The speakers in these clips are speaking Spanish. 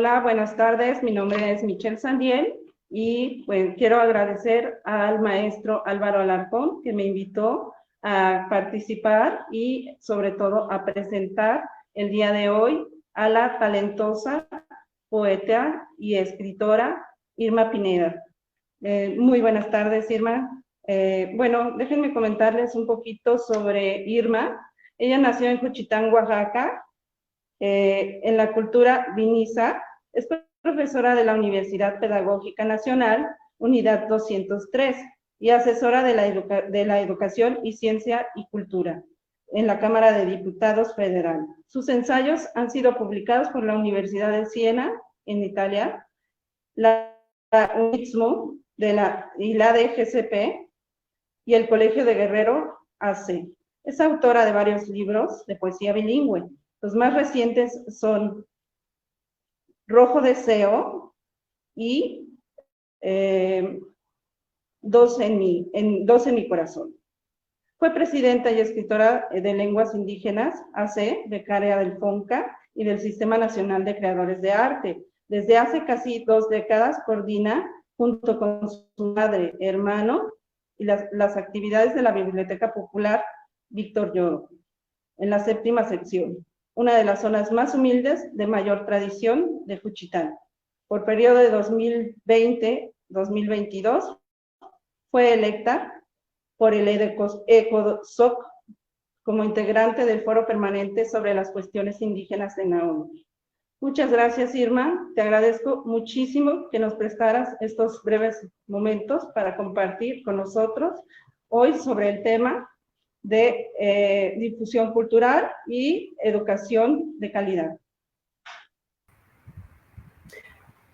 Hola, buenas tardes. Mi nombre es Michelle Sandiel y pues quiero agradecer al maestro Álvaro Alarcón que me invitó a participar y sobre todo a presentar el día de hoy a la talentosa poeta y escritora Irma Pineda. Muy buenas tardes, Irma. Bueno, déjenme comentarles un poquito sobre Irma. Ella nació en Juchitán, Oaxaca, en la cultura vinisa. Es profesora de la Universidad Pedagógica Nacional, Unidad 203, y asesora de la Educación y Ciencia y Cultura en la Cámara de Diputados Federal. Sus ensayos han sido publicados por la Universidad de Siena, en Italia, la UNIXMO y la DGCP y el Colegio de Guerrero AC. Es autora de varios libros de poesía bilingüe. Los más recientes son Rojo Deseo y Dos en mi corazón. Fue presidenta y escritora de Lenguas Indígenas, AC, becaria del FONCA y del Sistema Nacional de Creadores de Arte. Desde hace casi 2 décadas coordina, junto con su madre, hermano, y las actividades de la Biblioteca Popular Víctor Lloro, en la 7ª sección, una de las zonas más humildes de mayor tradición de Juchitán. Por periodo de 2020-2022, fue electa por el ECOSOC como integrante del Foro Permanente sobre las Cuestiones Indígenas de la ONU. Muchas gracias, Irma. Te agradezco muchísimo que nos prestaras estos breves momentos para compartir con nosotros hoy sobre el tema de difusión cultural y educación de calidad.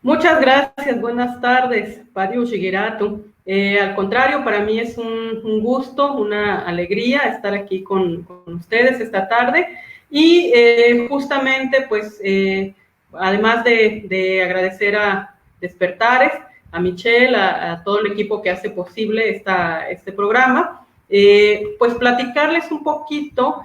Muchas gracias, buenas tardes, Pariu Shigerato. Al contrario, para mí es un gusto, una alegría estar aquí con ustedes esta tarde y justamente, pues, además de agradecer a Despertares, a Michelle, a todo el equipo que hace posible este programa, pues platicarles un poquito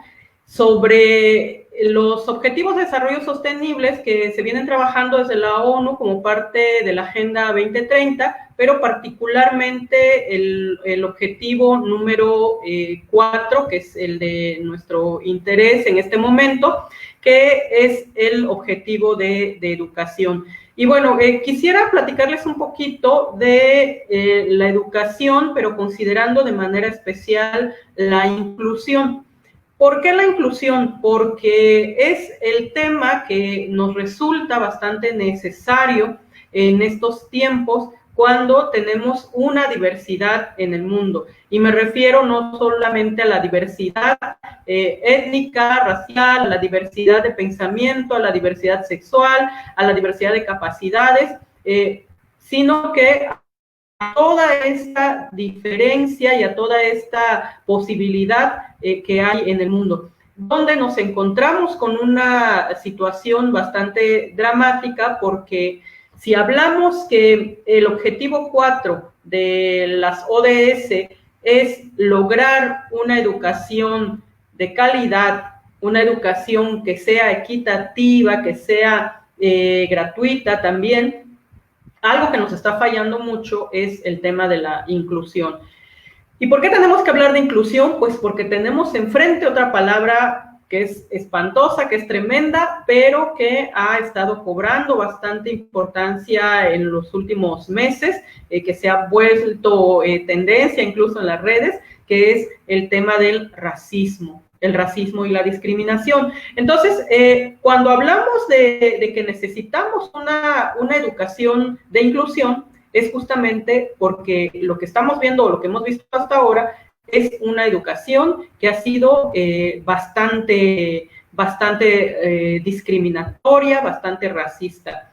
sobre los Objetivos de Desarrollo Sostenibles que se vienen trabajando desde la ONU como parte de la Agenda 2030, pero particularmente el objetivo número 4, que es el de nuestro interés en este momento, que es el objetivo de educación. Y bueno, quisiera platicarles un poquito de la educación, pero considerando de manera especial la inclusión. ¿Por qué la inclusión? Porque es el tema que nos resulta bastante necesario en estos tiempos cuando tenemos una diversidad en el mundo. Y me refiero no solamente a la diversidad étnica, racial, a la diversidad de pensamiento, a la diversidad sexual, a la diversidad de capacidades, sino que a toda esta diferencia y a toda esta posibilidad que hay en el mundo, donde nos encontramos con una situación bastante dramática, porque si hablamos que el objetivo 4 de las ODS es lograr una educación de calidad, una educación que sea equitativa, que sea gratuita también, algo que nos está fallando mucho es el tema de la inclusión. ¿Y por qué tenemos que hablar de inclusión? Pues porque tenemos enfrente otra palabra que es espantosa, que es tremenda, pero que ha estado cobrando bastante importancia en los últimos meses, que se ha vuelto tendencia incluso en las redes, que es el tema del racismo. El racismo y la discriminación. Entonces, cuando hablamos de que necesitamos una educación de inclusión, es justamente porque lo que estamos viendo o lo que hemos visto hasta ahora es una educación que ha sido bastante discriminatoria, bastante racista.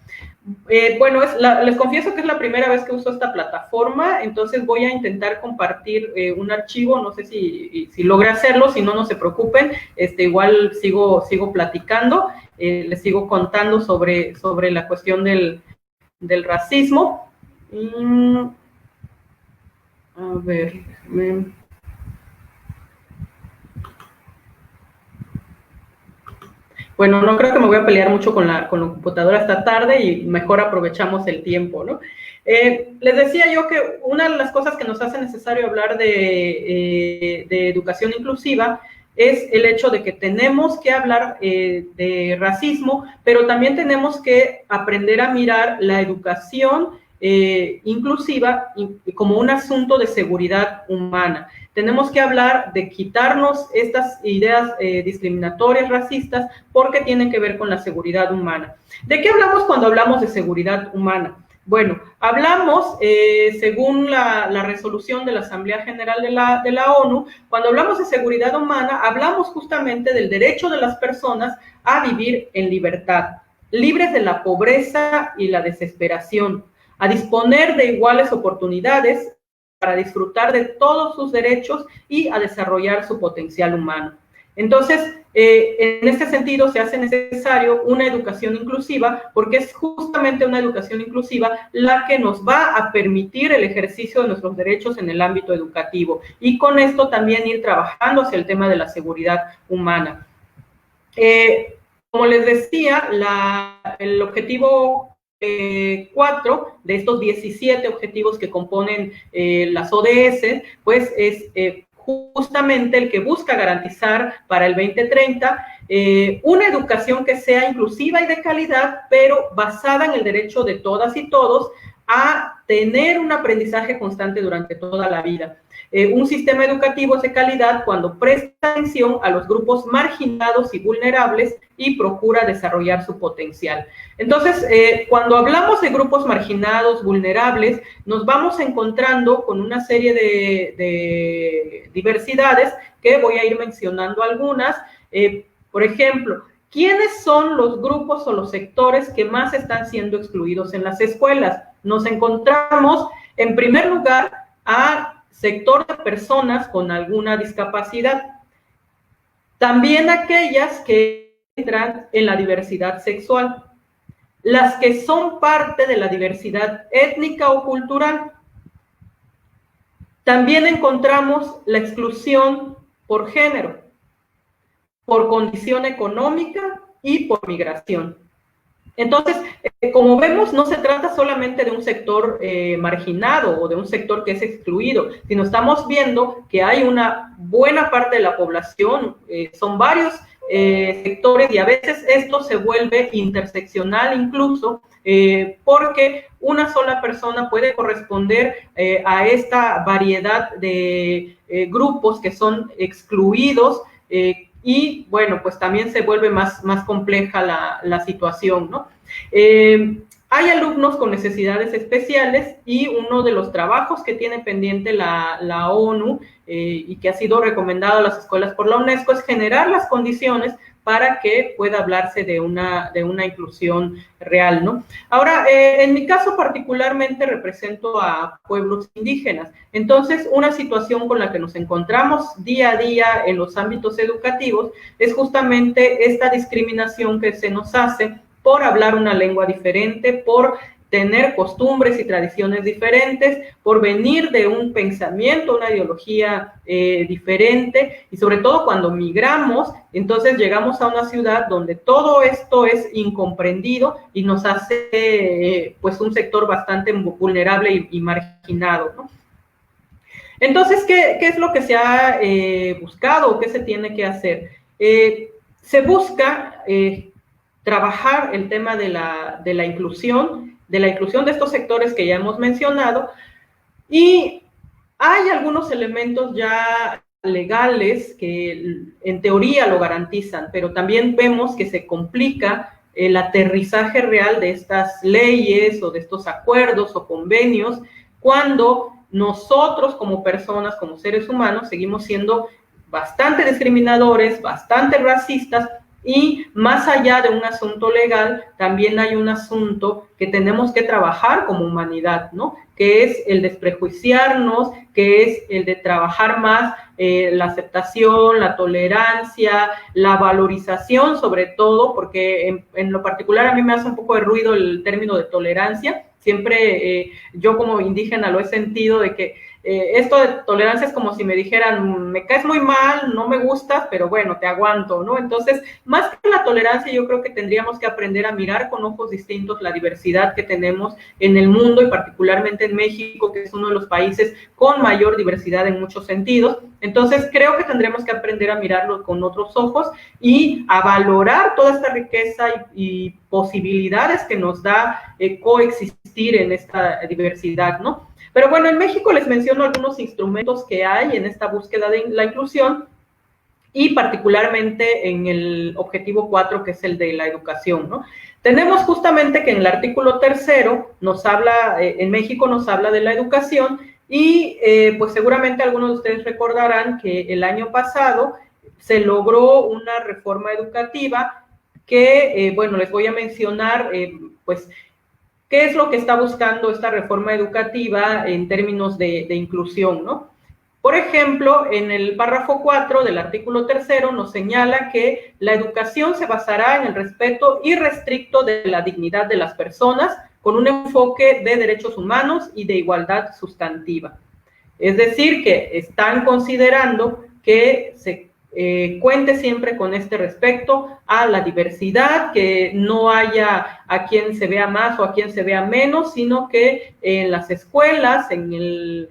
Bueno, les confieso que es la primera vez que uso esta plataforma, entonces voy a intentar compartir un archivo, no sé si logré hacerlo, si no, no se preocupen, igual sigo platicando, les sigo contando sobre la cuestión del racismo. A ver, Bueno, no creo que me voy a pelear mucho con la computadora esta tarde y mejor aprovechamos el tiempo, ¿no? Les decía yo que una de las cosas que nos hace necesario hablar de educación inclusiva es el hecho de que tenemos que hablar de racismo, pero también tenemos que aprender a mirar la educación inclusiva como un asunto de seguridad humana. Tenemos que hablar de quitarnos estas ideas discriminatorias, racistas, porque tienen que ver con la seguridad humana. ¿De qué hablamos cuando hablamos de seguridad humana? Bueno, hablamos, según la resolución de la Asamblea General de la ONU, cuando hablamos de seguridad humana, hablamos justamente del derecho de las personas a vivir en libertad, libres de la pobreza y la desesperación, a disponer de iguales oportunidades para disfrutar de todos sus derechos y a desarrollar su potencial humano. Entonces, en este sentido, se hace necesario una educación inclusiva, porque es justamente una educación inclusiva la que nos va a permitir el ejercicio de nuestros derechos en el ámbito educativo, y con esto también ir trabajando hacia el tema de la seguridad humana. Como les decía, el objetivo 4 de estos 17 objetivos que componen las ODS, pues es justamente el que busca garantizar para el 2030 una educación que sea inclusiva y de calidad, pero basada en el derecho de todas y todos a tener un aprendizaje constante durante toda la vida. Un sistema educativo de calidad cuando presta atención a los grupos marginados y vulnerables y procura desarrollar su potencial. Entonces, cuando hablamos de grupos marginados, vulnerables, nos vamos encontrando con una serie de diversidades que voy a ir mencionando algunas. Por ejemplo, ¿quiénes son los grupos o los sectores que más están siendo excluidos en las escuelas? Nos encontramos, en primer lugar, a sector de personas con alguna discapacidad. También aquellas que entran en la diversidad sexual, las que son parte de la diversidad étnica o cultural. También encontramos la exclusión por género, por condición económica y por migración. Entonces, como vemos, no se trata solamente de un sector marginado o de un sector que es excluido, sino estamos viendo que hay una buena parte de la población, son varios sectores, y a veces esto se vuelve interseccional incluso, porque una sola persona puede corresponder a esta variedad de grupos que son excluidos, y bueno, pues también se vuelve más compleja la situación, ¿no? Hay alumnos con necesidades especiales, y uno de los trabajos que tiene pendiente la ONU y que ha sido recomendado a las escuelas por la UNESCO es generar las condiciones para que pueda hablarse de una inclusión real, ¿no? Ahora, en mi caso particularmente represento a pueblos indígenas. Entonces, una situación con la que nos encontramos día a día en los ámbitos educativos es justamente esta discriminación que se nos hace por hablar una lengua diferente, por tener costumbres y tradiciones diferentes, por venir de un pensamiento, una ideología diferente, y sobre todo cuando migramos, entonces llegamos a una ciudad donde todo esto es incomprendido y nos hace pues un sector bastante vulnerable y marginado, ¿no? Entonces, ¿qué es lo que se ha buscado o qué se tiene que hacer? Se busca trabajar el tema de la inclusión de estos sectores que ya hemos mencionado, y hay algunos elementos ya legales que en teoría lo garantizan, pero también vemos que se complica el aterrizaje real de estas leyes o de estos acuerdos o convenios cuando nosotros como personas, como seres humanos, seguimos siendo bastante discriminadores, bastante racistas, y más allá de un asunto legal, también hay un asunto que tenemos que trabajar como humanidad, ¿no? Que es el desprejuiciarnos, que es el de trabajar más la aceptación, la tolerancia, la valorización sobre todo, porque en lo particular a mí me hace un poco de ruido el término de tolerancia. Siempre yo como indígena lo he sentido de que esto de tolerancia es como si me dijeran, me caes muy mal, no me gustas, pero bueno, te aguanto, ¿no? Entonces, más que la tolerancia, yo creo que tendríamos que aprender a mirar con ojos distintos la diversidad que tenemos en el mundo y particularmente en México, que es uno de los países con mayor diversidad en muchos sentidos. Entonces, creo que tendremos que aprender a mirarlo con otros ojos y a valorar toda esta riqueza y posibilidades que nos da coexistir en esta diversidad, ¿no? Pero bueno, en México les menciono algunos instrumentos que hay en esta búsqueda de la inclusión y particularmente en el objetivo 4, que es el de la educación, ¿no? Tenemos justamente que en el artículo 3 nos habla, en México nos habla de la educación y pues seguramente algunos de ustedes recordarán que el año pasado se logró una reforma educativa que, bueno, les voy a mencionar, pues, ¿qué es lo que está buscando esta reforma educativa en términos de inclusión, ¿no? Por ejemplo, en el párrafo 4 del artículo 3 nos señala que la educación se basará en el respeto irrestricto de la dignidad de las personas con un enfoque de derechos humanos y de igualdad sustantiva. Es decir, que están considerando que se cuente siempre con este respecto a la diversidad, que no haya a quien se vea más o a quien se vea menos, sino que en las escuelas, en el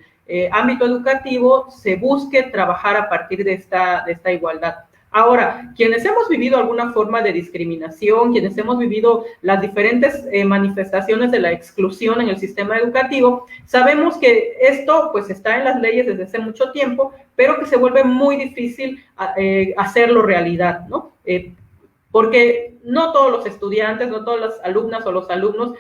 ámbito educativo, se busque trabajar a partir de esta igualdad. Ahora, quienes hemos vivido alguna forma de discriminación, quienes hemos vivido las diferentes manifestaciones de la exclusión en el sistema educativo, sabemos que esto pues está en las leyes desde hace mucho tiempo, pero que se vuelve muy difícil hacerlo realidad, ¿no? Porque no todos los estudiantes, no todas las alumnas o los alumnos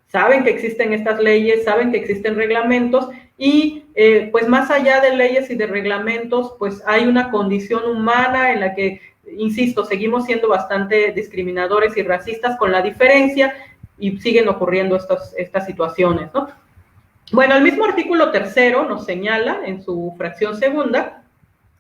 saben que existen estas leyes, saben que existen reglamentos y pues más allá de leyes y de reglamentos, pues hay una condición humana en la que, insisto, seguimos siendo bastante discriminadores y racistas con la diferencia y siguen ocurriendo estas situaciones, ¿no? Bueno, el mismo artículo 3 nos señala en su fracción segunda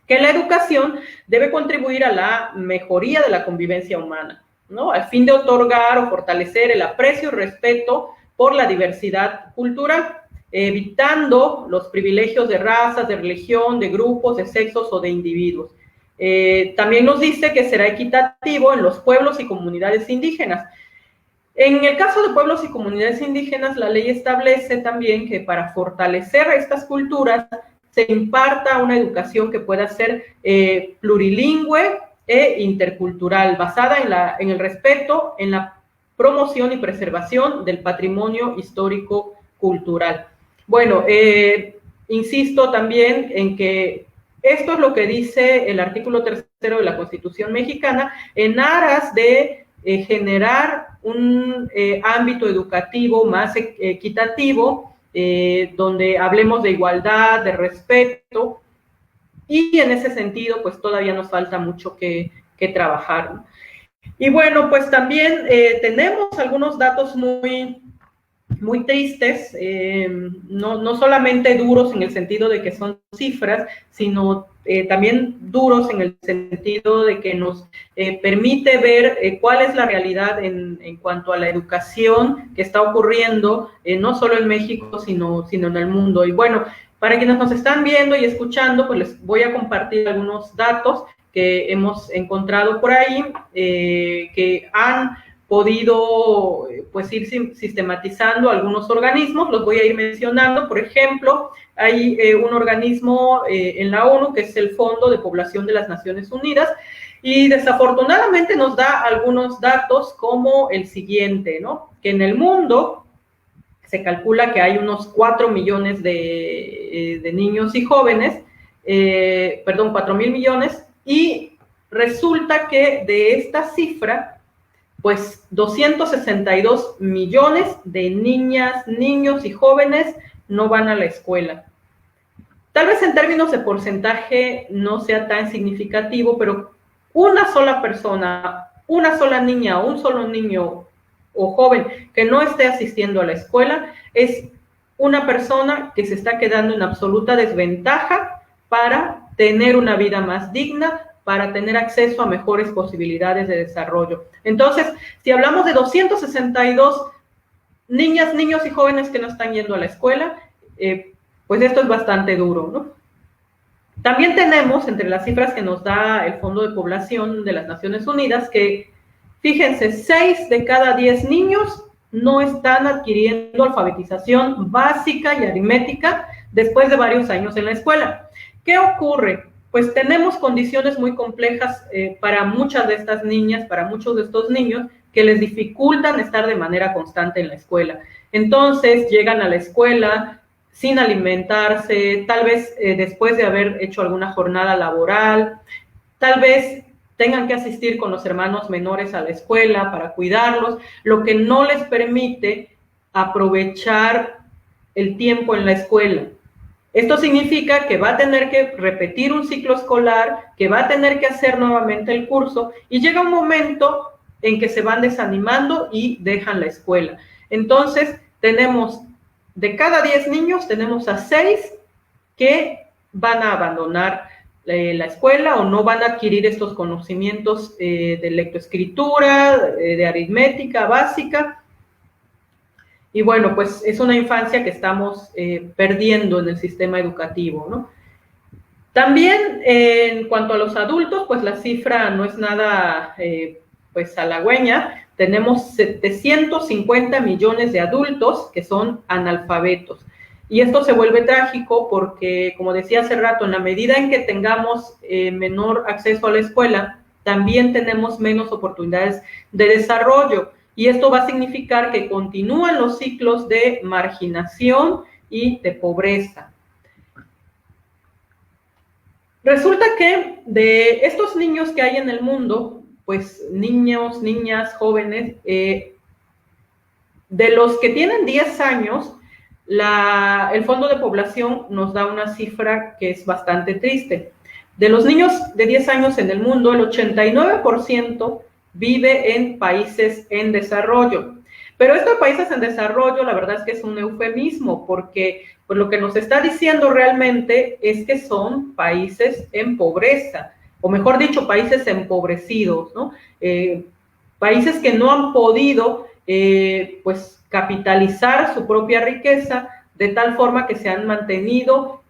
que la educación debe contribuir a la mejoría de la convivencia humana, ¿no? Al fin de otorgar o fortalecer el aprecio y respeto por la diversidad cultural, evitando los privilegios de razas, de religión, de grupos, de sexos o de individuos. También nos dice que será equitativo en los pueblos y comunidades indígenas. En el caso de pueblos y comunidades indígenas, la ley establece también que para fortalecer a estas culturas se imparta una educación que pueda ser plurilingüe e intercultural, basada en el respeto, en la promoción y preservación del patrimonio histórico cultural. Bueno, insisto también en que esto es lo que dice el artículo 3 de la Constitución mexicana en aras de generar un ámbito educativo más equitativo, donde hablemos de igualdad, de respeto, y en ese sentido, pues todavía nos falta mucho que trabajar, ¿no? Y bueno, pues también tenemos algunos datos muy tristes, no solamente duros en el sentido de que son cifras, sino también duros en el sentido de que nos permite ver cuál es la realidad en cuanto a la educación que está ocurriendo, no solo en México, sino en el mundo. Y bueno, para quienes nos están viendo y escuchando, pues les voy a compartir algunos datos que hemos encontrado por ahí, que han podido pues ir sistematizando algunos organismos, los voy a ir mencionando. Por ejemplo, hay un organismo en la ONU que es el Fondo de Población de las Naciones Unidas, y desafortunadamente nos da algunos datos como el siguiente, ¿no? Que en el mundo se calcula que hay unos 4 millones de niños y jóvenes, 4.000 millones, y resulta que de esta cifra, pues 262 millones de niñas, niños y jóvenes no van a la escuela. Tal vez en términos de porcentaje no sea tan significativo, pero una sola persona, una sola niña o un solo niño o joven que no esté asistiendo a la escuela es una persona que se está quedando en absoluta desventaja para tener una vida más digna, para tener acceso a mejores posibilidades de desarrollo. Entonces, si hablamos de 262 niñas, niños y jóvenes que no están yendo a la escuela, pues esto es bastante duro, ¿no? También tenemos, entre las cifras que nos da el Fondo de Población de las Naciones Unidas, que, fíjense, 6 de cada 10 niños no están adquiriendo alfabetización básica y aritmética después de varios años en la escuela. ¿Qué ocurre? Pues tenemos condiciones muy complejas para muchas de estas niñas, para muchos de estos niños, que les dificultan estar de manera constante en la escuela. Entonces, llegan a la escuela sin alimentarse, tal vez después de haber hecho alguna jornada laboral, tal vez tengan que asistir con los hermanos menores a la escuela para cuidarlos, lo que no les permite aprovechar el tiempo en la escuela. Esto significa que va a tener que repetir un ciclo escolar, que va a tener que hacer nuevamente el curso, y llega un momento en que se van desanimando y dejan la escuela. Entonces, tenemos, de cada 10 niños, tenemos a 6 que van a abandonar la escuela o no van a adquirir estos conocimientos de lectoescritura, de aritmética básica. Y bueno, pues es una infancia que estamos perdiendo en el sistema educativo, ¿no? También en cuanto a los adultos, pues la cifra no es nada pues halagüeña. Tenemos 750 millones de adultos que son analfabetos. Y esto se vuelve trágico porque, como decía hace rato, en la medida en que tengamos menor acceso a la escuela, también tenemos menos oportunidades de desarrollo. Y esto va a significar que continúan los ciclos de marginación y de pobreza. Resulta que de estos niños que hay en el mundo, pues niños, niñas, jóvenes, de los que tienen 10 años, el Fondo de Población nos da una cifra que es bastante triste. De los niños de 10 años en el mundo, el 89% vive en países en desarrollo. Pero estos países en desarrollo, la verdad es que es un eufemismo, porque pues, lo que nos está diciendo realmente es que son países en pobreza, o mejor dicho, países empobrecidos, ¿no? Países que no han podido, pues, capitalizar su propia riqueza de tal forma que se han mantenido,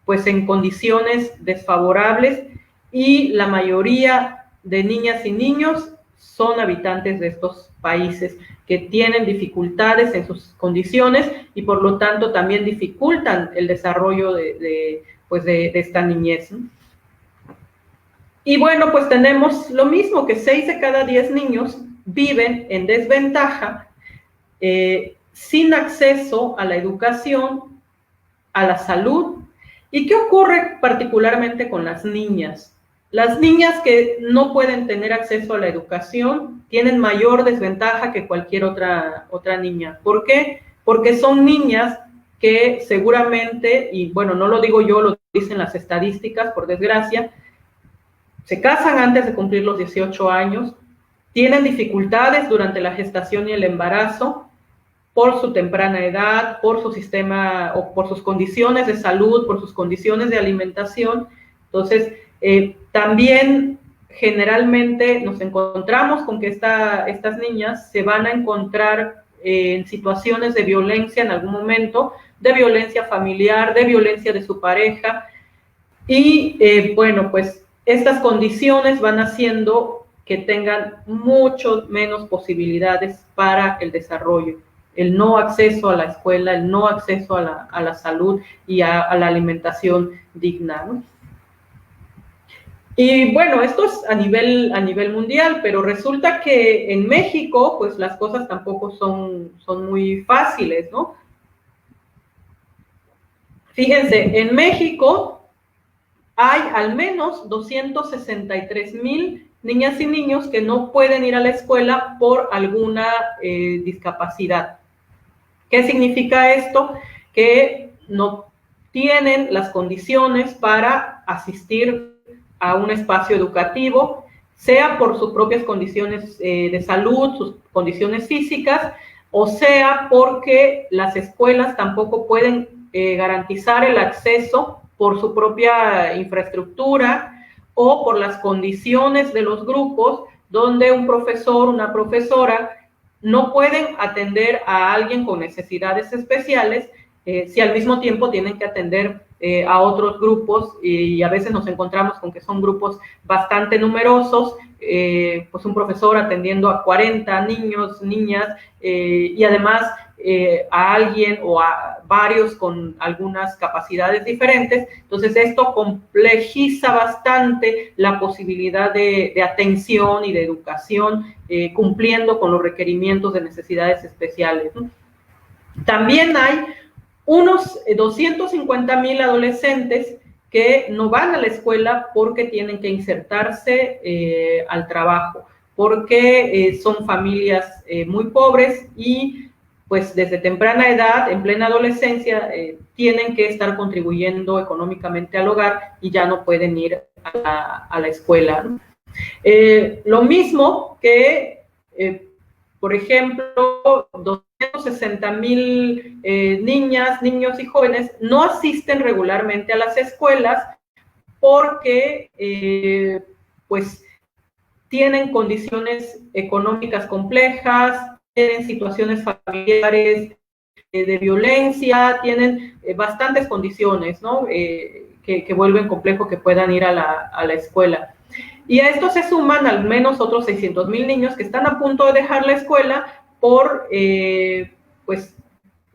pues, en condiciones desfavorables, y la mayoría de niñas y niños son habitantes de estos países que tienen dificultades en sus condiciones y por lo tanto también dificultan el desarrollo de esta niñez, ¿no? Y bueno, pues tenemos lo mismo, que 6 de cada 10 niños viven en desventaja, sin acceso a la educación, a la salud. ¿Y qué ocurre particularmente con las niñas? Las niñas que no pueden tener acceso a la educación tienen mayor desventaja que cualquier otra niña. ¿Por qué? Porque son niñas que seguramente, y bueno, no lo digo yo, lo dicen las estadísticas, por desgracia, se casan antes de cumplir los 18 años, tienen dificultades durante la gestación y el embarazo por su temprana edad, por su sistema o por sus condiciones de salud, por sus condiciones de alimentación. Entonces, también generalmente nos encontramos con que estas niñas se van a encontrar en situaciones de violencia en algún momento, de violencia familiar, de violencia de su pareja, y bueno, pues estas condiciones van haciendo que tengan mucho menos posibilidades para el desarrollo. El no acceso a la escuela, el no acceso a la salud y a la alimentación digna, ¿no? Y bueno, esto es a nivel mundial, pero resulta que en México, pues las cosas tampoco son muy fáciles, ¿no? Fíjense, en México hay al menos 263,000 niñas y niños que no pueden ir a la escuela por alguna discapacidad. ¿Qué significa esto? Que no tienen las condiciones para asistir a un espacio educativo, sea por sus propias condiciones de salud, sus condiciones físicas, o sea porque las escuelas tampoco pueden garantizar el acceso por su propia infraestructura o por las condiciones de los grupos donde un profesor, una profesora no pueden atender a alguien con necesidades especiales si al mismo tiempo tienen que atender a otros grupos y a veces nos encontramos con que son grupos bastante numerosos, pues un profesor atendiendo a 40 niños, niñas, y además a alguien o a varios con algunas capacidades diferentes. Entonces esto complejiza bastante la posibilidad de atención y de educación, cumpliendo con los requerimientos de necesidades especiales, ¿no? También hay unos 250,000 adolescentes que no van a la escuela porque tienen que insertarse al trabajo, porque son familias muy pobres y pues desde temprana edad, en plena adolescencia, tienen que estar contribuyendo económicamente al hogar y ya no pueden ir a la escuela, ¿no? Lo mismo que, por ejemplo, 260,000 niñas, niños y jóvenes no asisten regularmente a las escuelas porque, pues, tienen condiciones económicas complejas, tienen situaciones familiares de violencia, tienen bastantes condiciones, ¿no? Que vuelven complejo que puedan ir a la escuela. Y a esto se suman al menos otros 600,000 niños que están a punto de dejar la escuela por, pues,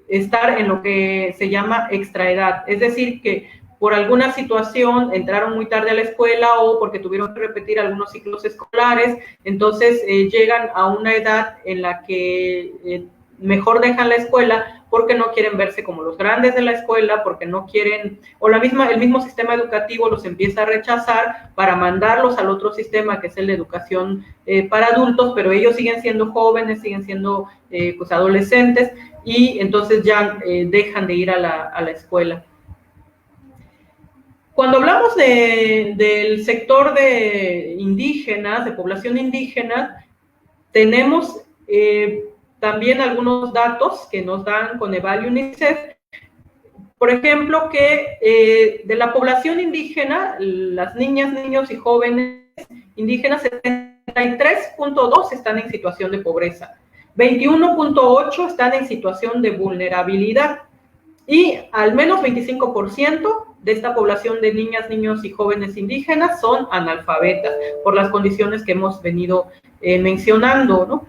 estar en lo que se llama extraedad, es decir, que por alguna situación entraron muy tarde a la escuela o porque tuvieron que repetir algunos ciclos escolares, entonces llegan a una edad en la que mejor dejan la escuela porque no quieren verse como los grandes de la escuela, porque no quieren, o el mismo sistema educativo los empieza a rechazar para mandarlos al otro sistema que es el de educación para adultos, pero ellos siguen siendo jóvenes, siguen siendo pues adolescentes y entonces ya dejan de ir a la escuela. Cuando hablamos del sector de indígenas, de población indígena, tenemos también algunos datos que nos dan Coneval y UNICEF. Por ejemplo, que de la población indígena, las niñas, niños y jóvenes indígenas, 73.2 están en situación de pobreza, 21.8 están en situación de vulnerabilidad y al menos 25% de esta población de niñas, niños y jóvenes indígenas son analfabetas por las condiciones que hemos venido mencionando, ¿no?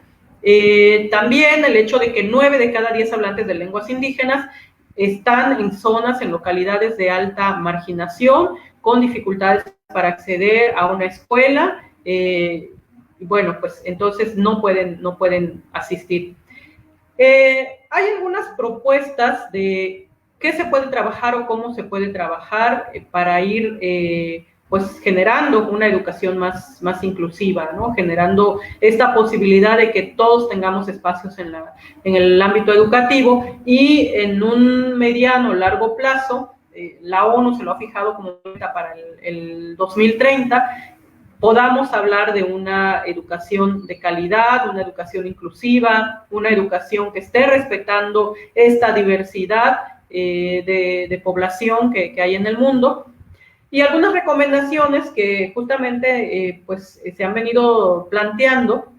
También el hecho de que 9 de cada 10 hablantes de lenguas indígenas están en zonas, en localidades de alta marginación, con dificultades para acceder a una escuela, y bueno, pues entonces no pueden asistir. Hay algunas propuestas de qué se puede trabajar o cómo se puede trabajar para ir pues generando una educación más inclusiva, ¿no? Generando esta posibilidad de que todos tengamos espacios en el ámbito educativo y en un mediano o largo plazo, la ONU se lo ha fijado como meta para el 2030, podamos hablar de una educación de calidad, una educación inclusiva, una educación que esté respetando esta diversidad de población que hay en el mundo. Y algunas recomendaciones que justamente pues, se han venido planteando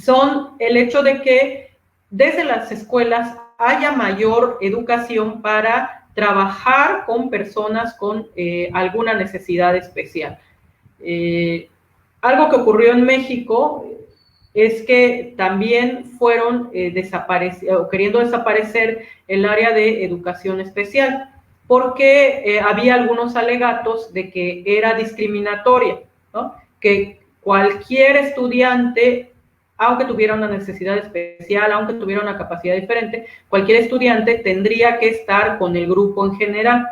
son el hecho de que desde las escuelas haya mayor educación para trabajar con personas con alguna necesidad especial. Algo que ocurrió en México es que también fueron queriendo desaparecer el área de educación especial, porque había algunos alegatos de que era discriminatoria, ¿no? Que cualquier estudiante, aunque tuviera una necesidad especial, aunque tuviera una capacidad diferente, cualquier estudiante tendría que estar con el grupo en general.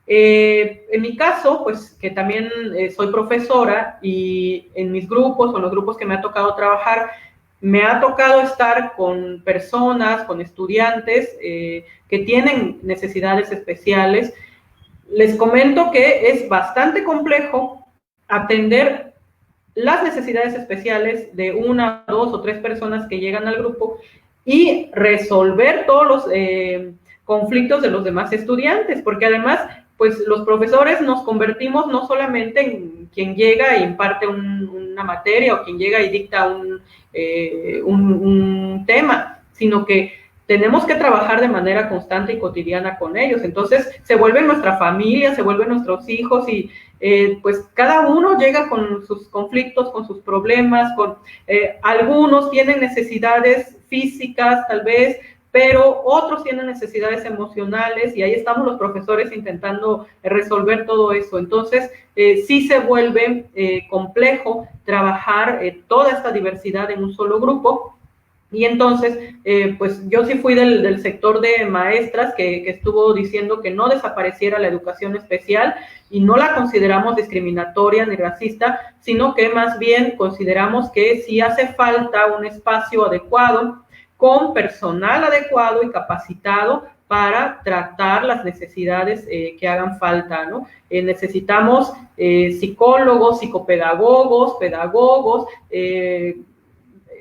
En mi caso, pues que también soy profesora y en mis grupos, o en los grupos que me ha tocado trabajar, me ha tocado estar con personas, con estudiantes que tienen necesidades especiales. Les comento que es bastante complejo atender las necesidades especiales de 1, 2 o 3 personas que llegan al grupo y resolver todos los conflictos de los demás estudiantes, porque además pues los profesores nos convertimos no solamente en quien llega e imparte una materia o quien llega y dicta un tema, sino que tenemos que trabajar de manera constante y cotidiana con ellos. Entonces, se vuelven nuestra familia, se vuelven nuestros hijos y pues cada uno llega con sus conflictos, con sus problemas, algunos tienen necesidades físicas tal vez, pero otros tienen necesidades emocionales y ahí estamos los profesores intentando resolver todo eso. Entonces, sí se vuelve complejo trabajar toda esta diversidad en un solo grupo. Y entonces, pues yo sí fui del sector de maestras que estuvo diciendo que no desapareciera la educación especial y no la consideramos discriminatoria ni racista, sino que más bien consideramos que sí hace falta un espacio adecuado, con personal adecuado y capacitado para tratar las necesidades que hagan falta, ¿no? Necesitamos psicólogos, psicopedagogos, pedagogos,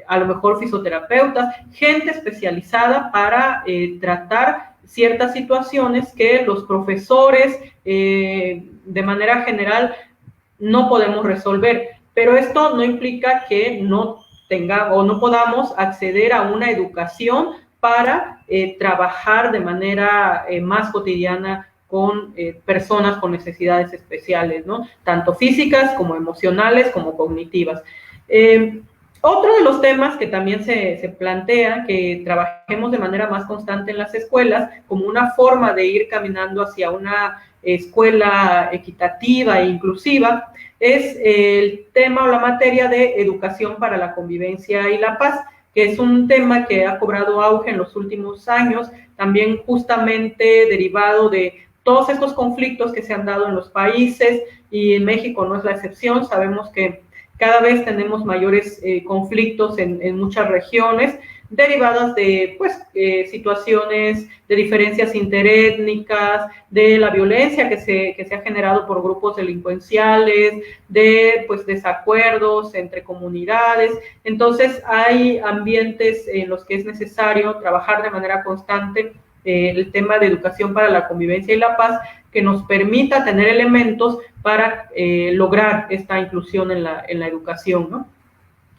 a lo mejor fisioterapeutas, gente especializada para tratar ciertas situaciones que los profesores de manera general no podemos resolver. Pero esto no implica que no podamos acceder a una educación para trabajar de manera más cotidiana con personas con necesidades especiales, ¿no? Tanto físicas como emocionales como cognitivas. Otro de los temas que también se plantea, que trabajemos de manera más constante en las escuelas, como una forma de ir caminando hacia una escuela equitativa e inclusiva, es el tema o la materia de educación para la convivencia y la paz, que es un tema que ha cobrado auge en los últimos años, también justamente derivado de todos estos conflictos que se han dado en los países, y en México no es la excepción. Sabemos que cada vez tenemos mayores conflictos en muchas regiones, derivadas de situaciones de diferencias interétnicas, de la violencia que se ha generado por grupos delincuenciales, de desacuerdos entre comunidades. Entonces, hay ambientes en los que es necesario trabajar de manera constante el tema de educación para la convivencia y la paz, que nos permita tener elementos para lograr esta inclusión en la educación, ¿no?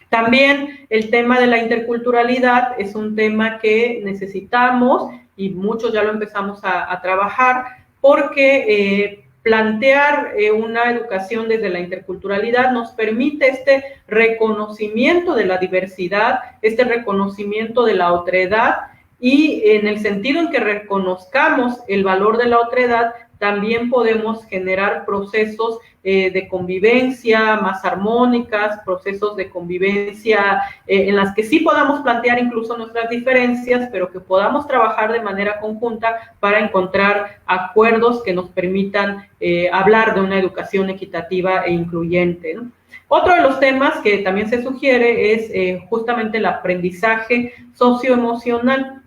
También el tema de la interculturalidad es un tema que necesitamos, y muchos ya lo empezamos a trabajar, porque plantear una educación desde la interculturalidad nos permite este reconocimiento de la diversidad, este reconocimiento de la otredad, y en el sentido en que reconozcamos el valor de la otredad, también podemos generar procesos de convivencia más armónicas, procesos de convivencia en las que sí podamos plantear incluso nuestras diferencias, pero que podamos trabajar de manera conjunta para encontrar acuerdos que nos permitan hablar de una educación equitativa e incluyente, ¿no? Otro de los temas que también se sugiere es justamente el aprendizaje socioemocional.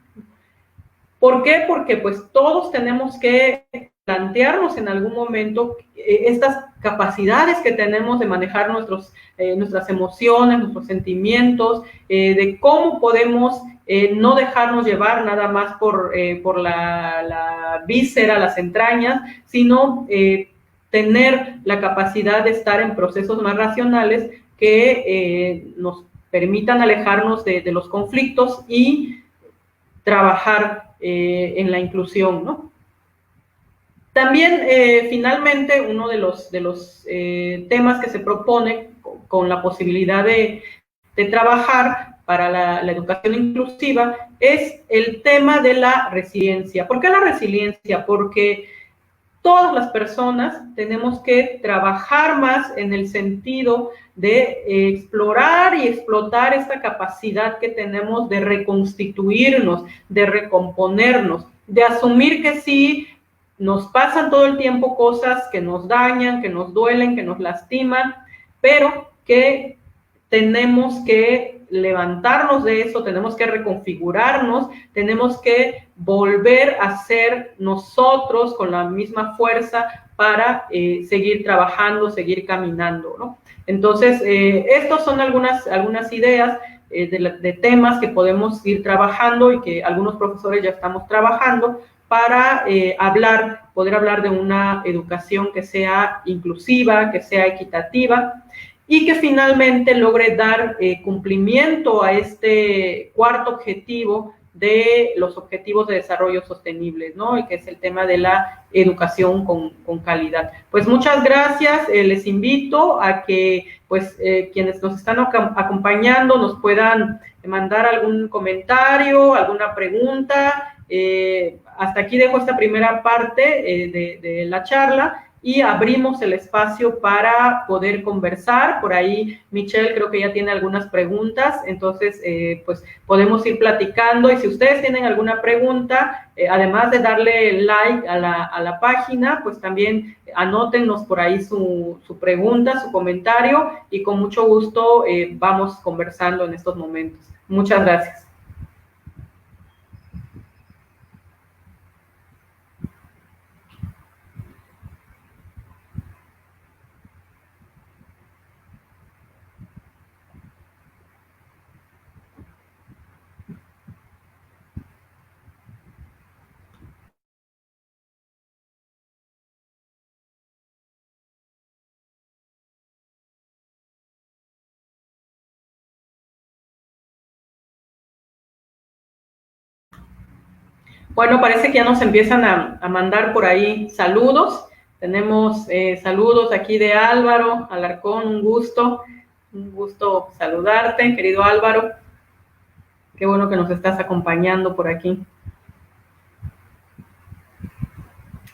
¿Por qué? Porque todos tenemos que plantearnos en algún momento estas capacidades que tenemos de manejar nuestras emociones, nuestros sentimientos, de cómo podemos no dejarnos llevar nada más por la víscera, las entrañas, sino tener la capacidad de estar en procesos más racionales que nos permitan alejarnos de los conflictos y trabajar en la inclusión, ¿no? También, finalmente, uno de los temas que se propone con la posibilidad de trabajar para la educación inclusiva es el tema de la resiliencia. ¿Por qué la resiliencia? Porque todas las personas tenemos que trabajar más en el sentido de explorar y explotar esta capacidad que tenemos de reconstituirnos, de recomponernos, de asumir que sí nos pasan todo el tiempo cosas que nos dañan, que nos duelen, que nos lastiman, pero que tenemos que levantarnos de eso, tenemos que reconfigurarnos, tenemos que volver a ser nosotros con la misma fuerza para seguir trabajando, seguir caminando, ¿no? Entonces, estos son algunas ideas de temas que podemos ir trabajando y que algunos profesores ya estamos trabajando para poder hablar de una educación que sea inclusiva, que sea equitativa, y que finalmente logre dar cumplimiento a este cuarto objetivo de los Objetivos de Desarrollo Sostenible, ¿no? Y que es el tema de la educación con calidad. Pues muchas gracias, les invito a que pues quienes nos están acompañando nos puedan mandar algún comentario, alguna pregunta. Hasta aquí dejo esta primera parte de la charla y abrimos el espacio para poder conversar. Por ahí Michelle creo que ya tiene algunas preguntas, entonces pues podemos ir platicando, y si ustedes tienen alguna pregunta, además de darle like a la página, pues también anótennos por ahí su pregunta, su comentario, y con mucho gusto vamos conversando en estos momentos. Muchas gracias. Bueno, parece que ya nos empiezan a mandar por ahí saludos. Tenemos saludos aquí de Álvaro Alarcón, un gusto saludarte, querido Álvaro. Qué bueno que nos estás acompañando por aquí.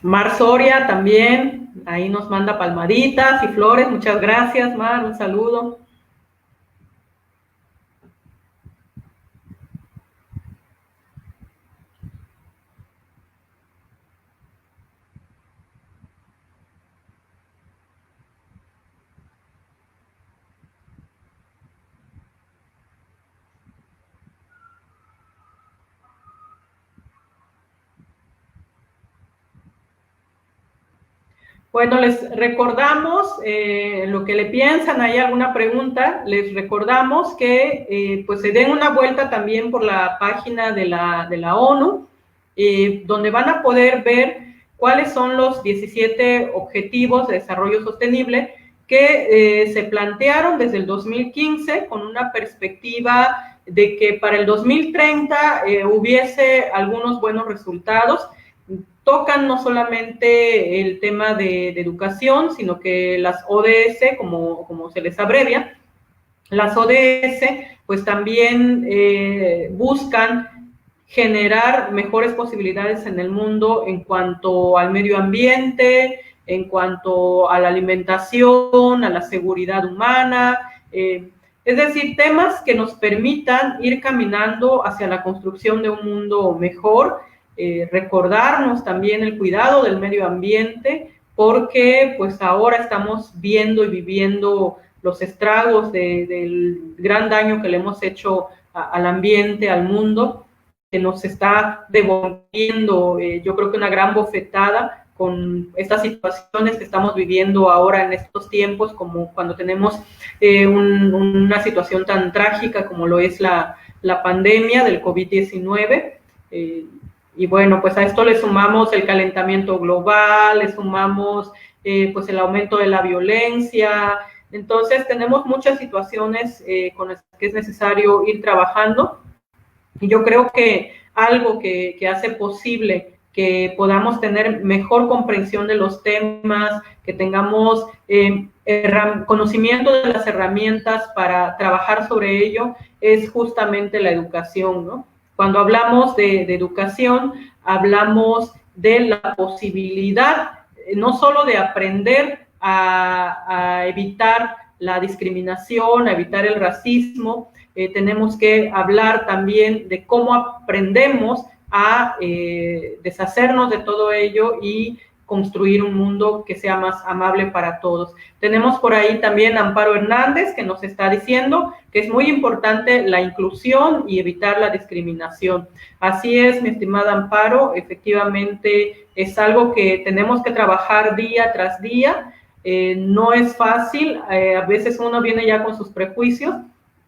Mar Soria también, ahí nos manda palmaditas y flores. Muchas gracias, Mar, un saludo. Bueno, les recordamos lo que le piensan, ¿hay alguna pregunta? Les recordamos que pues se den una vuelta también por la página de la ONU, donde van a poder ver cuáles son los 17 Objetivos de Desarrollo Sostenible que se plantearon desde el 2015 con una perspectiva de que para el 2030 hubiese algunos buenos resultados. Tocan no solamente el tema de educación, sino que las ODS, como se les abrevia, las ODS pues también buscan generar mejores posibilidades en el mundo en cuanto al medio ambiente, en cuanto a la alimentación, a la seguridad humana, es decir, temas que nos permitan ir caminando hacia la construcción de un mundo mejor. Recordarnos también el cuidado del medio ambiente, porque pues ahora estamos viendo y viviendo los estragos del gran daño que le hemos hecho al ambiente, al mundo, que nos está devolviendo, yo creo que una gran bofetada con estas situaciones que estamos viviendo ahora en estos tiempos, como cuando tenemos una situación tan trágica como lo es la pandemia del COVID-19. Y bueno, pues a esto le sumamos el calentamiento global, le sumamos pues el aumento de la violencia. Entonces tenemos muchas situaciones con las que es necesario ir trabajando. Y yo creo que algo que hace posible que podamos tener mejor comprensión de los temas, que tengamos conocimiento de las herramientas para trabajar sobre ello, es justamente la educación, ¿no? Cuando hablamos de educación, hablamos de la posibilidad no solo de aprender a evitar la discriminación, a evitar el racismo, tenemos que hablar también de cómo aprendemos a deshacernos de todo ello y construir un mundo que sea más amable para todos. Tenemos por ahí también a Amparo Hernández, que nos está diciendo que es muy importante la inclusión y evitar la discriminación. Así es, mi estimada Amparo, efectivamente es algo que tenemos que trabajar día tras día. No es fácil, a veces uno viene ya con sus prejuicios,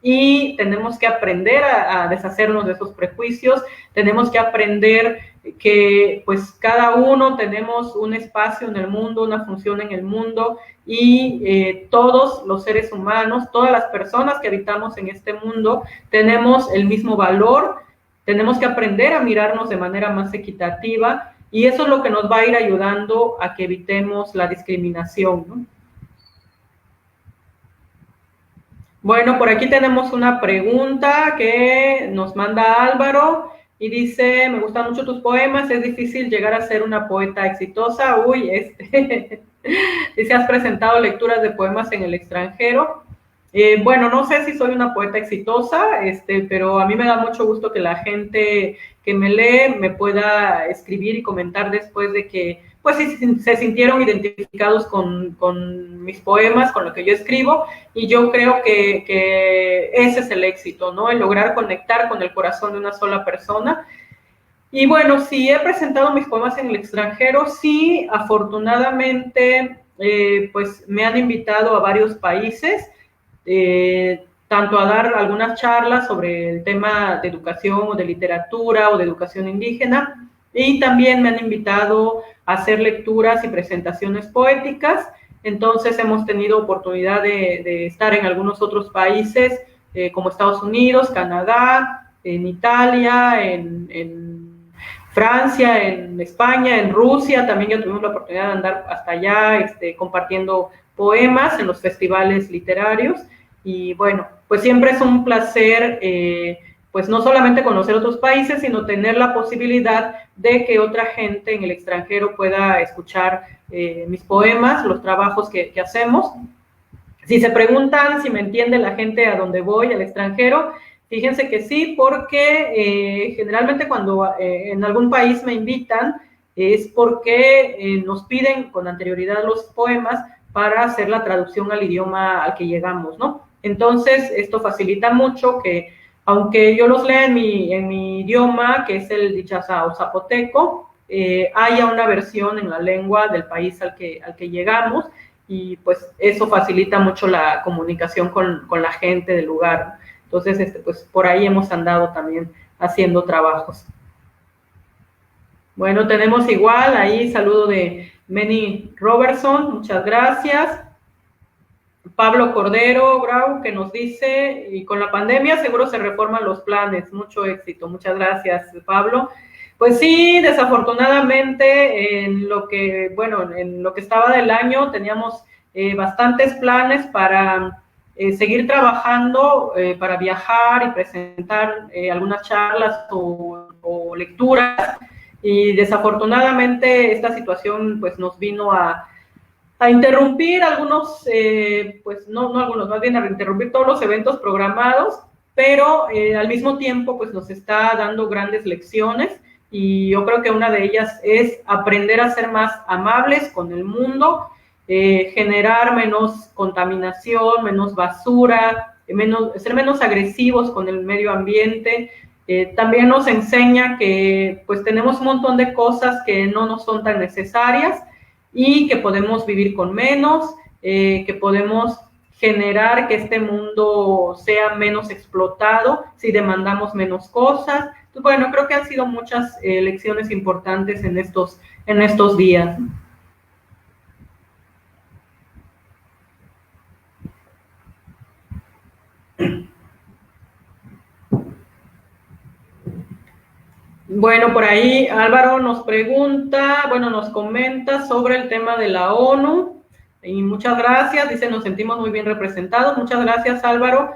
y tenemos que aprender a deshacernos de esos prejuicios, tenemos que aprender que pues cada uno tenemos un espacio en el mundo, una función en el mundo, y todos los seres humanos, todas las personas que habitamos en este mundo, tenemos el mismo valor, tenemos que aprender a mirarnos de manera más equitativa, y eso es lo que nos va a ir ayudando a que evitemos la discriminación, ¿no? Bueno, por aquí tenemos una pregunta que nos manda Álvaro y dice: me gustan mucho tus poemas, es difícil llegar a ser una poeta exitosa. Uy, dice: has presentado lecturas de poemas en el extranjero. Bueno, no sé si soy una poeta exitosa, pero a mí me da mucho gusto que la gente que me lee me pueda escribir y comentar después de que, pues, se sintieron identificados con mis poemas, con lo que yo escribo, y yo creo que ese es el éxito, ¿no? El lograr conectar con el corazón de una sola persona. Y bueno, sí he presentado mis poemas en el extranjero, sí, afortunadamente, pues me han invitado a varios países, tanto a dar algunas charlas sobre el tema de educación o de literatura o de educación indígena, y también me han invitado a hacer lecturas y presentaciones poéticas. Entonces hemos tenido oportunidad de estar en algunos otros países, como Estados Unidos, Canadá, en Italia, en Francia, en España, en Rusia. También ya tuvimos la oportunidad de andar hasta allá, compartiendo poemas en los festivales literarios. Y bueno, pues siempre es un placer, pues no solamente conocer otros países, sino tener la posibilidad de que otra gente en el extranjero pueda escuchar mis poemas, los trabajos que hacemos. Si se preguntan si me entiende la gente a dónde voy, al extranjero, fíjense que sí, porque generalmente cuando en algún país me invitan, es porque nos piden con anterioridad los poemas para hacer la traducción al idioma al que llegamos, ¿no? Entonces, esto facilita mucho que, aunque yo los lea en mi idioma, que es el dichaza o zapoteco, haya una versión en la lengua del país al que llegamos, y pues eso facilita mucho la comunicación con la gente del lugar. Entonces, pues por ahí hemos andado también haciendo trabajos. Bueno, tenemos igual ahí saludo de Manny Robertson, muchas gracias. Pablo Cordero, Grau, que nos dice: y con la pandemia seguro se reforman los planes, mucho éxito. Muchas gracias, Pablo. Pues sí, desafortunadamente en lo que estaba del año teníamos bastantes planes para seguir trabajando, para viajar y presentar algunas charlas o lecturas, y desafortunadamente esta situación pues nos vino a interrumpir algunos, pues no algunos, más bien a interrumpir todos los eventos programados, pero al mismo tiempo pues nos está dando grandes lecciones, y yo creo que una de ellas es aprender a ser más amables con el mundo, generar menos contaminación, menos basura, ser menos agresivos con el medio ambiente. También nos enseña que pues tenemos un montón de cosas que no nos son tan necesarias, y que podemos vivir con menos, que podemos generar que este mundo sea menos explotado si demandamos menos cosas. Entonces, bueno, creo que han sido muchas lecciones importantes en estos días. Bueno, por ahí Álvaro nos comenta sobre el tema de la ONU, y muchas gracias, dice: nos sentimos muy bien representados. Muchas gracias, Álvaro.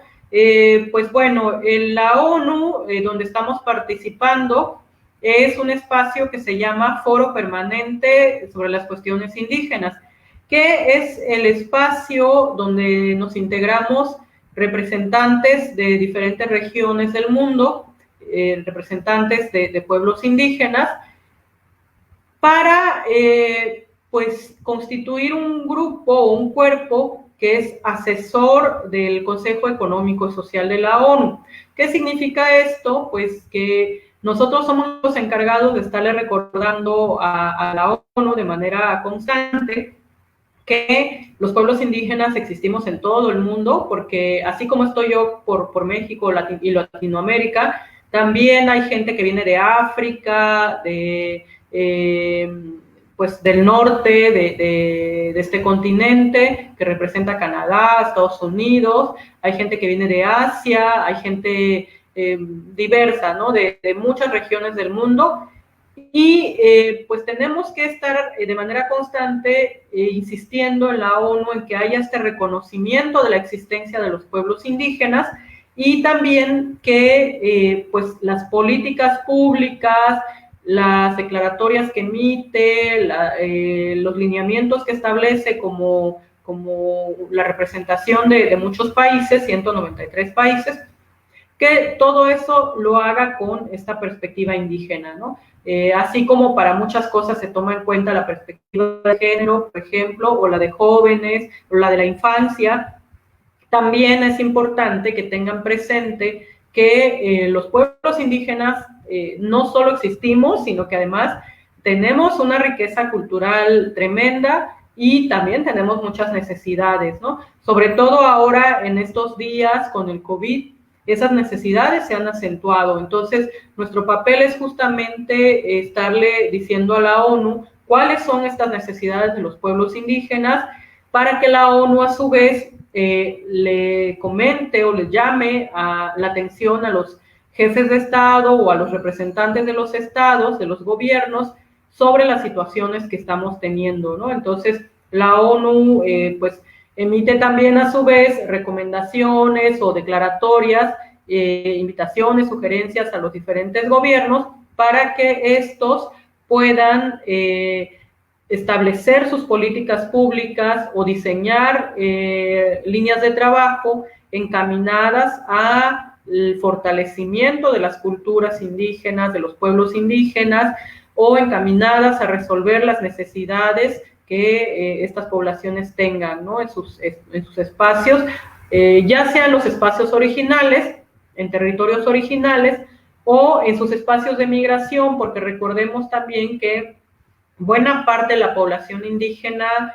Pues bueno, en la ONU, donde estamos participando, es un espacio que se llama Foro Permanente sobre las Cuestiones Indígenas, que es el espacio donde nos integramos representantes de diferentes regiones del mundo, representantes de pueblos indígenas, para pues constituir un grupo o un cuerpo que es asesor del Consejo Económico y Social de la ONU. ¿Qué significa esto? Pues que nosotros somos los encargados de estarle recordando a la ONU de manera constante que los pueblos indígenas existimos en todo el mundo, porque así como estoy yo por México y Latinoamérica, también hay gente que viene de África, pues del norte de este continente, que representa Canadá, Estados Unidos. Hay gente que viene de Asia, hay gente diversa, ¿no? De muchas regiones del mundo. Y pues tenemos que estar de manera constante insistiendo en la ONU en que haya este reconocimiento de la existencia de los pueblos indígenas y también que pues las políticas públicas, las declaratorias que emite, los lineamientos que establece como la representación de muchos países, 193 países, que todo eso lo haga con esta perspectiva indígena, ¿no? Así como para muchas cosas se toma en cuenta la perspectiva de género, por ejemplo, o la de jóvenes, o la de la infancia, también es importante que tengan presente que los pueblos indígenas no solo existimos, sino que además tenemos una riqueza cultural tremenda y también tenemos muchas necesidades, ¿no? Sobre todo ahora en estos días con el COVID, esas necesidades se han acentuado. Entonces, nuestro papel es justamente estarle diciendo a la ONU cuáles son estas necesidades de los pueblos indígenas para que la ONU a su vez le comente o le llame a la atención a los jefes de Estado o a los representantes de los estados, de los gobiernos, sobre las situaciones que estamos teniendo, ¿no? Entonces, la ONU, pues, emite también a su vez recomendaciones o declaratorias, invitaciones, sugerencias a los diferentes gobiernos para que estos puedan establecer sus políticas públicas o diseñar líneas de trabajo encaminadas al fortalecimiento de las culturas indígenas, de los pueblos indígenas, o encaminadas a resolver las necesidades que estas poblaciones tengan, ¿no? en sus espacios, ya sean los espacios originales, en territorios originales, o en sus espacios de migración, porque recordemos también que buena parte de la población indígena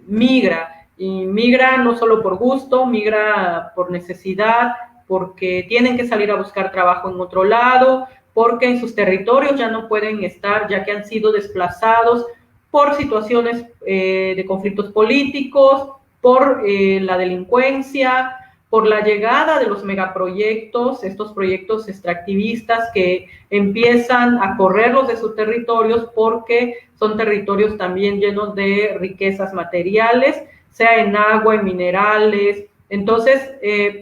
migra, y migra no solo por gusto, migra por necesidad, porque tienen que salir a buscar trabajo en otro lado, porque en sus territorios ya no pueden estar, ya que han sido desplazados por situaciones de conflictos políticos, por la delincuencia, por la llegada de los megaproyectos, estos proyectos extractivistas que empiezan a correrlos de sus territorios porque son territorios también llenos de riquezas materiales, sea en agua, en minerales. Entonces,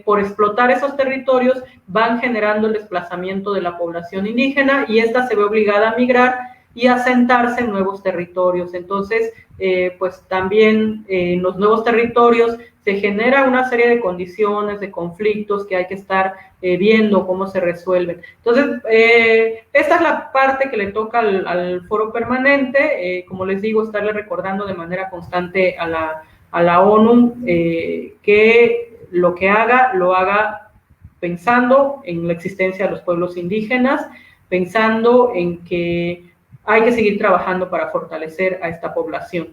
por explotar esos territorios van generando el desplazamiento de la población indígena y esta se ve obligada a migrar y asentarse en nuevos territorios. Entonces, pues también en los nuevos territorios se genera una serie de condiciones, de conflictos que hay que estar viendo cómo se resuelven. Entonces, esta es la parte que le toca al foro permanente, como les digo, estarle recordando de manera constante a la ONU que lo que haga, lo haga pensando en la existencia de los pueblos indígenas, pensando en que hay que seguir trabajando para fortalecer a esta población.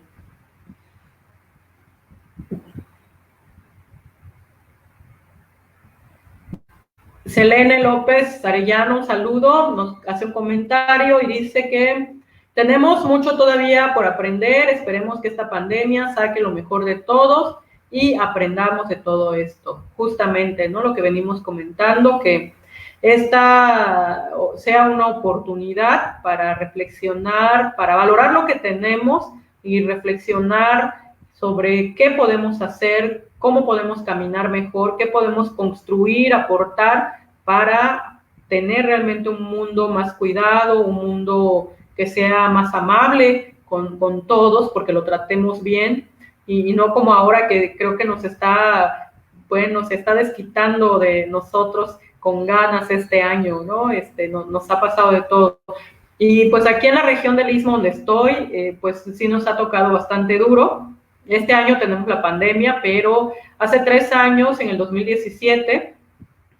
Selene López Arellano, un saludo, nos hace un comentario y dice que tenemos mucho todavía por aprender, esperemos que esta pandemia saque lo mejor de todos y aprendamos de todo esto. Justamente, ¿no? Lo que venimos comentando, que esta sea una oportunidad para reflexionar, para valorar lo que tenemos y reflexionar sobre qué podemos hacer, cómo podemos caminar mejor, qué podemos construir, aportar para tener realmente un mundo más cuidado, un mundo que sea más amable con todos, porque lo tratemos bien y no como ahora que creo que nos está desquitando de nosotros con ganas este año, ¿no? Nos ha pasado de todo. Y pues aquí en la región del Istmo donde estoy, pues sí nos ha tocado bastante duro. Este año tenemos la pandemia, pero hace 3 años, en el 2017,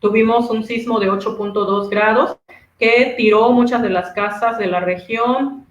tuvimos un sismo de 8.2 grados que tiró muchas de las casas de la región,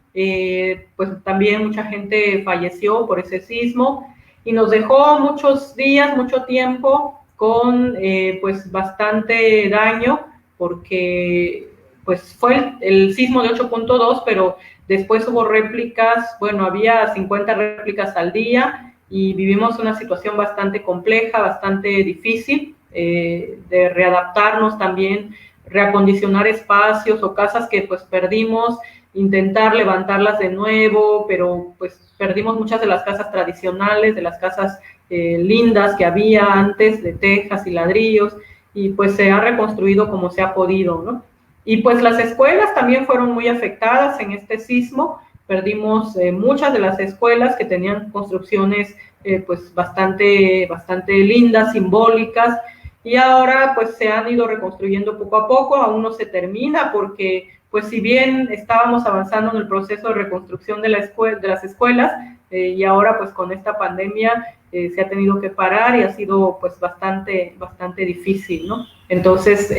pues también mucha gente falleció por ese sismo y nos dejó muchos días, mucho tiempo con pues bastante daño porque pues fue el sismo de 8.2, pero después hubo réplicas, bueno, había 50 réplicas al día y vivimos una situación bastante compleja, bastante difícil. de readaptarnos también, reacondicionar espacios o casas que pues perdimos, intentar levantarlas de nuevo, pero pues perdimos muchas de las casas tradicionales, de las casas lindas que había antes, de tejas y ladrillos, y pues se ha reconstruido como se ha podido, ¿no? Y pues las escuelas también fueron muy afectadas en este sismo, perdimos muchas de las escuelas que tenían construcciones pues bastante lindas, simbólicas, y ahora pues se han ido reconstruyendo poco a poco, aún no se termina porque pues si bien estábamos avanzando en el proceso de reconstrucción de las escuelas, y ahora pues con esta pandemia se ha tenido que parar y ha sido pues bastante difícil, ¿no? Entonces,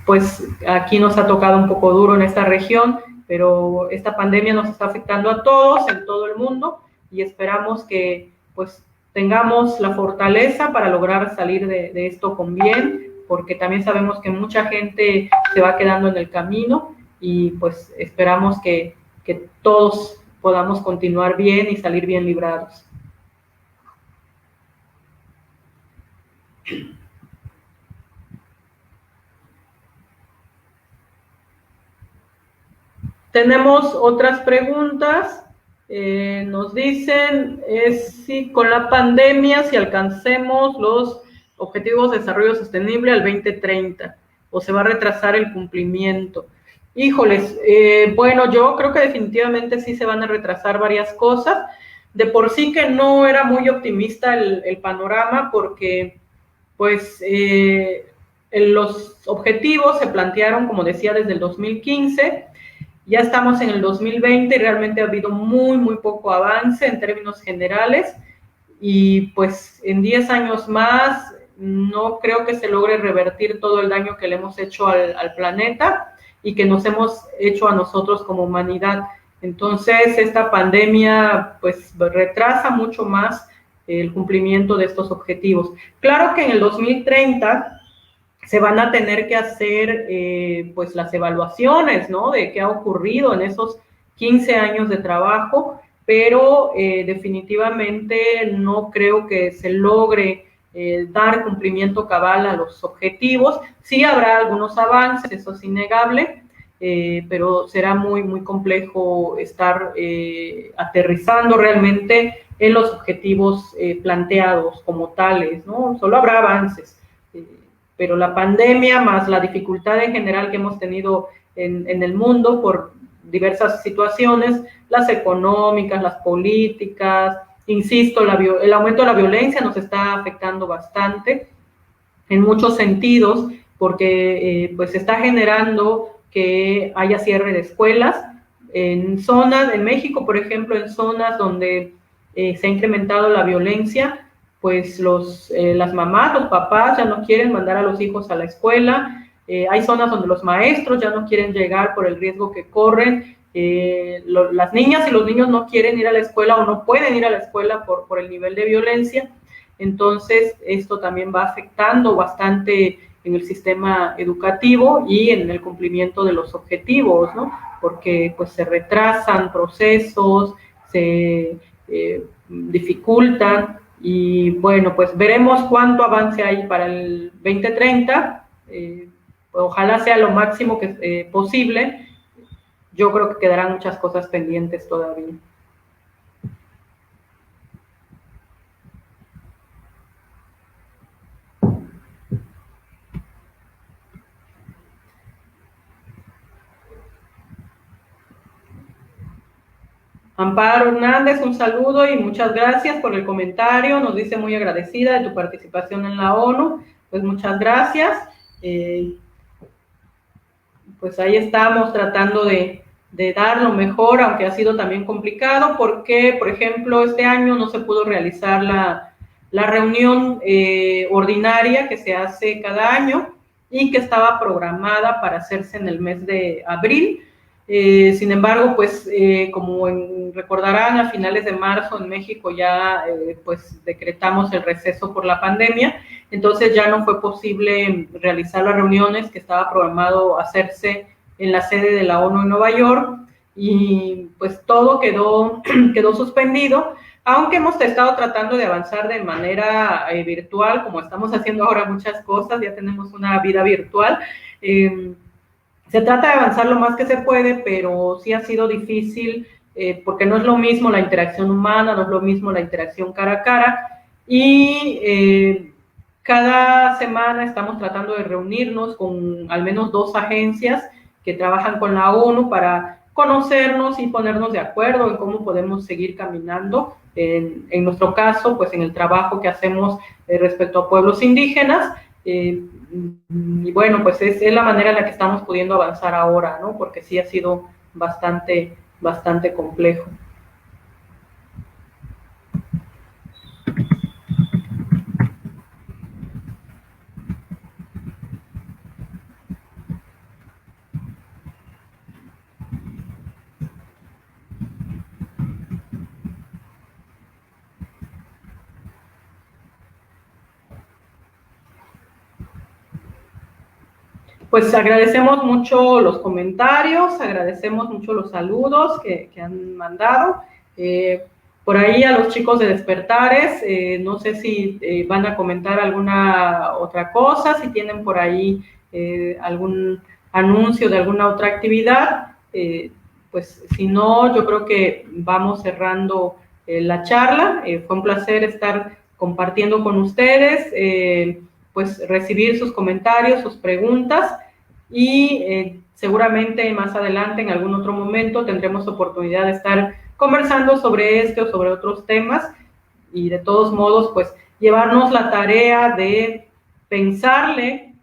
pues aquí nos ha tocado un poco duro en esta región, pero esta pandemia nos está afectando a todos, en todo el mundo, y esperamos que pues tengamos la fortaleza para lograr salir de esto con bien, porque también sabemos que mucha gente se va quedando en el camino, y pues esperamos que todos podamos continuar bien y salir bien librados. Tenemos otras preguntas. Nos dicen si con la pandemia, si alcancemos los objetivos de desarrollo sostenible al 2030 o se va a retrasar el cumplimiento. Híjoles, bueno, yo creo que definitivamente sí se van a retrasar varias cosas. De por sí que no era muy optimista el panorama porque, pues, los objetivos se plantearon, como decía, desde el 2015. Ya estamos en el 2020 y realmente ha habido muy poco avance en términos generales. Y, pues, en 10 años más no creo que se logre revertir todo el daño que le hemos hecho al planeta y que nos hemos hecho a nosotros como humanidad. Entonces, esta pandemia pues retrasa mucho más el cumplimiento de estos objetivos. Claro que en el 2030 se van a tener que hacer pues las evaluaciones, ¿no? De qué ha ocurrido en esos 15 años de trabajo, pero definitivamente no creo que se logre dar cumplimiento cabal a los objetivos. Sí habrá algunos avances, eso es innegable, pero será muy complejo estar aterrizando realmente en los objetivos planteados como tales, ¿no? Solo habrá avances, pero la pandemia más la dificultad en general que hemos tenido en el mundo por diversas situaciones, las económicas, las políticas, insisto, el aumento de la violencia nos está afectando bastante en muchos sentidos, porque pues está generando que haya cierre de escuelas en zonas, en México, por ejemplo, en zonas donde se ha incrementado la violencia, pues las mamás, los papás ya no quieren mandar a los hijos a la escuela, hay zonas donde los maestros ya no quieren llegar por el riesgo que corren, las niñas y los niños no quieren ir a la escuela o no pueden ir a la escuela por el nivel de violencia. Entonces, esto también va afectando bastante en el sistema educativo y en el cumplimiento de los objetivos, ¿no? Porque pues se retrasan procesos, se dificultan, y bueno, pues veremos cuánto avance hay para el 2030, ojalá sea lo máximo que posible. Yo creo que quedarán muchas cosas pendientes todavía. Amparo Hernández, un saludo y muchas gracias por el comentario. Nos dice muy agradecida de tu participación en la ONU. Pues muchas gracias. Pues ahí estamos tratando de dar lo mejor, aunque ha sido también complicado, porque, por ejemplo, este año no se pudo realizar la reunión ordinaria que se hace cada año y que estaba programada para hacerse en el mes de abril. Sin embargo, pues como recordarán, a finales de marzo en México ya pues decretamos el receso por la pandemia, entonces ya no fue posible realizar las reuniones que estaba programado hacerse en la sede de la ONU en Nueva York, y pues todo quedó suspendido, aunque hemos estado tratando de avanzar de manera virtual, como estamos haciendo ahora muchas cosas, ya tenemos una vida virtual. Se trata de avanzar lo más que se puede, pero sí ha sido difícil porque no es lo mismo la interacción humana, no es lo mismo la interacción cara a cara, y cada semana estamos tratando de reunirnos con al menos 2 agencias que trabajan con la ONU para conocernos y ponernos de acuerdo en cómo podemos seguir caminando. En nuestro caso, pues en el trabajo que hacemos respecto a pueblos indígenas, y bueno, pues es la manera en la que estamos pudiendo avanzar ahora, ¿no? Porque sí ha sido bastante complejo. Pues agradecemos mucho los comentarios, agradecemos mucho los saludos que han mandado. Por ahí a los chicos de Despertares, no sé si van a comentar alguna otra cosa, si tienen por ahí algún anuncio de alguna otra actividad, pues si no, yo creo que vamos cerrando la charla. Fue un placer estar compartiendo con ustedes, pues recibir sus comentarios, sus preguntas, y seguramente más adelante, en algún otro momento, tendremos oportunidad de estar conversando sobre este o sobre otros temas, y de todos modos, pues llevarnos la tarea de pensarle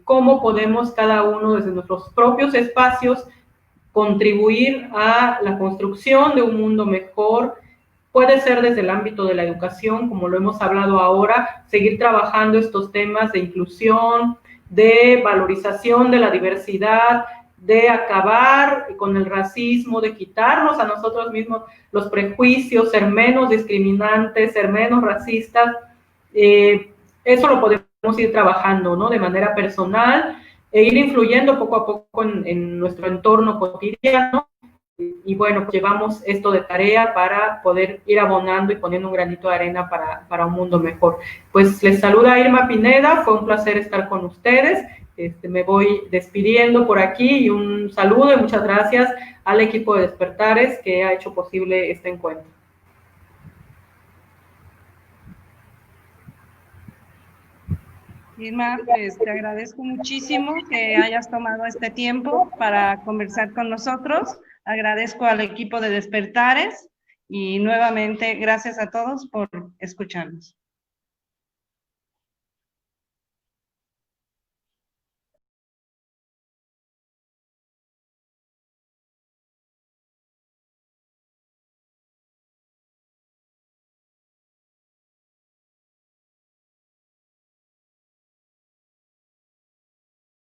cómo podemos cada uno desde nuestros propios espacios contribuir a la construcción de un mundo mejor. Puede ser desde el ámbito de la educación, como lo hemos hablado ahora, seguir trabajando estos temas de inclusión, de valorización de la diversidad, de acabar con el racismo, de quitarnos a nosotros mismos los prejuicios, ser menos discriminantes, ser menos racistas. Eso lo podemos ir trabajando, ¿no? De manera personal, e ir influyendo poco a poco en nuestro entorno cotidiano. Y bueno, pues llevamos esto de tarea para poder ir abonando y poniendo un granito de arena para un mundo mejor. Pues les saluda Irma Pineda, fue un placer estar con ustedes. Me voy despidiendo por aquí, y un saludo y muchas gracias al equipo de Despertares que ha hecho posible este encuentro. Irma, pues te agradezco muchísimo que hayas tomado este tiempo para conversar con nosotros. Agradezco al equipo de Despertares y nuevamente gracias a todos por escucharnos.